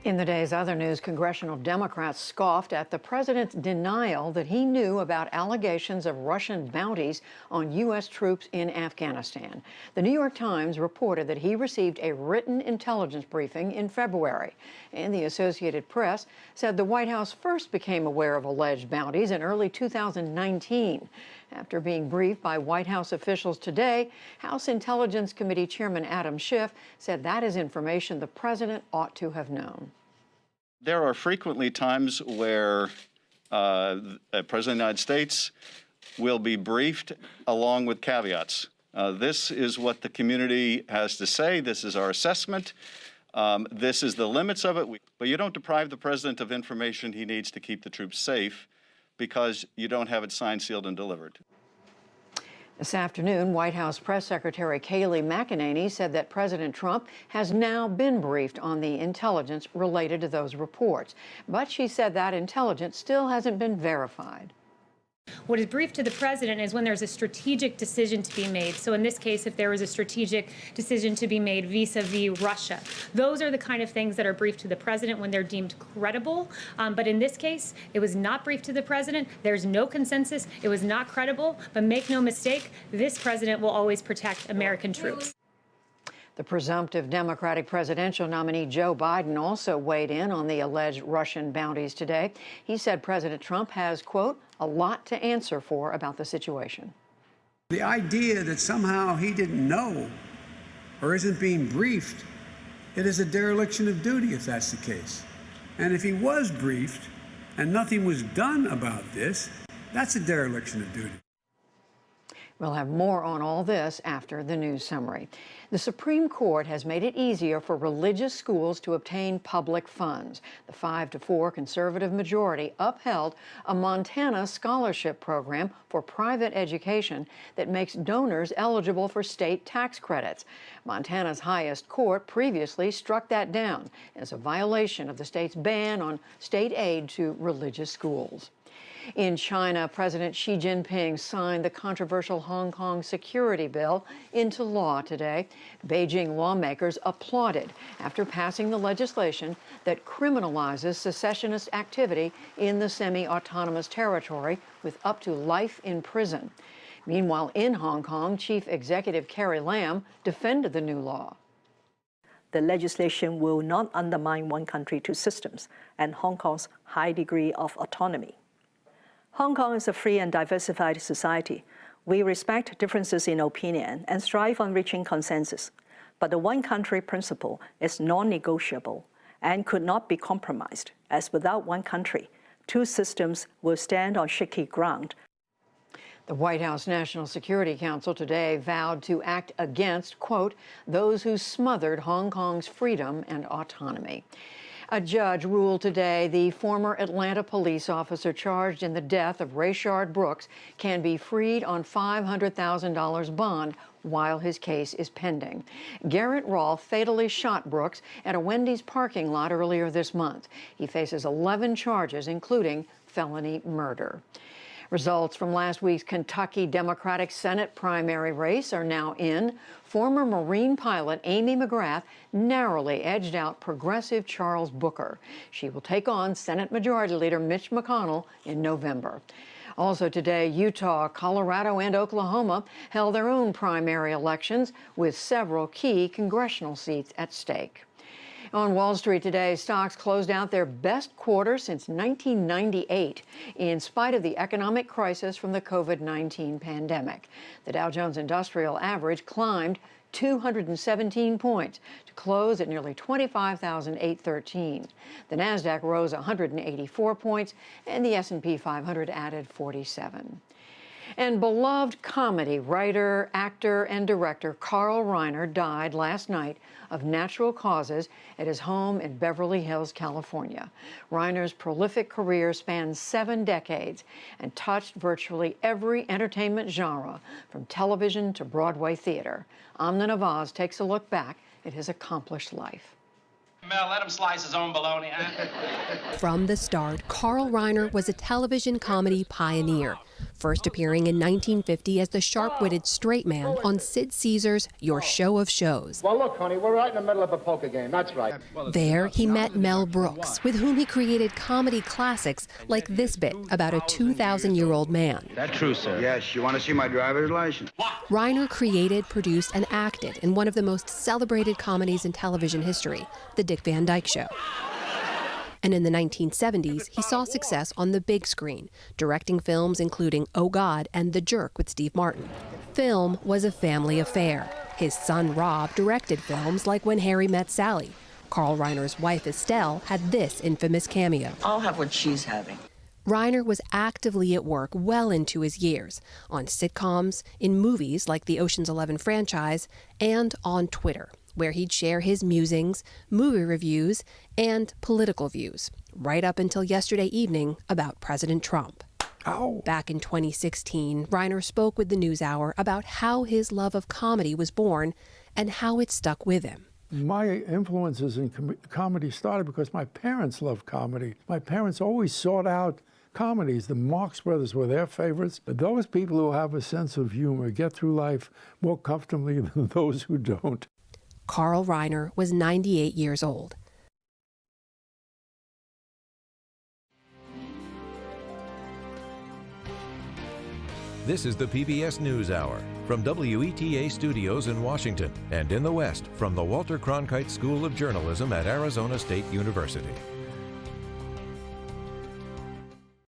In the day's other news, congressional Democrats scoffed at the president's denial that he knew about allegations of Russian bounties on U.S. troops in Afghanistan. The New York Times reported that he received a written intelligence briefing in February. And the Associated Press said the White House first became aware of alleged bounties in early 2019. After being briefed by White House officials today, House Intelligence Committee Chairman Adam Schiff said that is information the president ought to have known. There are frequently times where the President of the United States will be briefed along with caveats. This is what the community has to say. This is our assessment. This is the limits of it. But you don't deprive the president of information he needs to keep the troops safe because you don't have it signed, sealed, and delivered. This afternoon, White House Press Secretary Kayleigh McEnany said that President Trump has now been briefed on the intelligence related to those reports. But she said that intelligence still hasn't been verified. What is briefed to the president is when there's a strategic decision to be made. So in this case, if there was a strategic decision to be made vis-a-vis Russia, those are the kind of things that are briefed to the president when they're deemed credible. But in this case, it was not briefed to the president. There's no consensus. It was not credible. But make no mistake, this president will always protect American troops. The presumptive Democratic presidential nominee Joe Biden also weighed in on the alleged Russian bounties today. He said President Trump has, quote, a lot to answer for about the situation. The idea that somehow he didn't know or isn't being briefed, it is a dereliction of duty if that's the case. And if he was briefed and nothing was done about this, that's a dereliction of duty. We'll have more on all this after the news summary. The Supreme Court has made it easier for religious schools to obtain public funds. The 5-4 conservative majority upheld a Montana scholarship program for private education that makes donors eligible for state tax credits. Montana's highest court previously struck that down as a violation of the state's ban on state aid to religious schools. In China, President Xi Jinping signed the controversial Hong Kong security bill into law today. Beijing lawmakers applauded after passing the legislation that criminalizes secessionist activity in the semi-autonomous territory with up to life in prison. Meanwhile, in Hong Kong, Chief Executive Carrie Lam defended the new law. The legislation will not undermine one country, two systems and Hong Kong's high degree of autonomy. Hong Kong is a free and diversified society. We respect differences in opinion and strive on reaching consensus. But the one country principle is non-negotiable and could not be compromised, as without one country, two systems will stand on shaky ground. The White House National Security Council today vowed to act against, quote, those who smothered Hong Kong's freedom and autonomy. A judge ruled today the former Atlanta police officer charged in the death of Rayshard Brooks can be freed on $500,000 bond while his case is pending. Garrett Rolfe fatally shot Brooks at a Wendy's parking lot earlier this month. He faces 11 charges, including felony murder. Results from last week's Kentucky Democratic Senate primary race are now in. Former Marine pilot Amy McGrath narrowly edged out progressive Charles Booker. She will take on Senate Majority Leader Mitch McConnell in November. Also today, Utah, Colorado, and Oklahoma held their own primary elections with several key congressional seats at stake. On Wall Street today, stocks closed out their best quarter since 1998, in spite of the economic crisis from the COVID-19 pandemic. The Dow Jones Industrial Average climbed 217 points to close at nearly 25,813. The Nasdaq rose 184 points, and the S&P 500 added 47. And beloved comedy writer, actor, and director Carl Reiner died last night of natural causes at his home in Beverly Hills, California. Reiner's prolific career spanned 7 decades and touched virtually every entertainment genre, from television to Broadway theater. Amna Nawaz takes a look back at his accomplished life. Mel, let him slice his own bologna. From the start, Carl Reiner was a television comedy pioneer. first appearing in 1950 as the sharp-witted straight man on Sid Caesar's Your Show of Shows. Well, look, honey, we're right in the middle of a poker game. That's right. There, he met Mel Brooks, with whom he created comedy classics like this bit about a 2,000-year-old man. That true, sir? Yes. You want to see my driver's license? Reiner created, produced, and acted in one of the most celebrated comedies in television history, The Dick Van Dyke Show. And in the 1970s, he saw success on the big screen, directing films including Oh God and The Jerk with Steve Martin. Film was a family affair. His son Rob directed films like When Harry Met Sally. Carl Reiner's wife Estelle had this infamous cameo. I'll have what she's having. Reiner was actively at work well into his years, on sitcoms, in movies like the Ocean's 11 franchise, and on Twitter, where he'd share his musings, movie reviews, and political views, right up until yesterday evening about President Trump. Back in 2016, Reiner spoke with the NewsHour about how his love of comedy was born and how it stuck with him. My influences in comedy started because my parents loved comedy. My parents always sought out comedies. The Marx Brothers were their favorites. But those people who have a sense of humor get through life more comfortably than those who don't. Carl Reiner was 98 years old. This is the PBS NewsHour from WETA Studios in Washington and in the West from the Walter Cronkite School of Journalism at Arizona State University.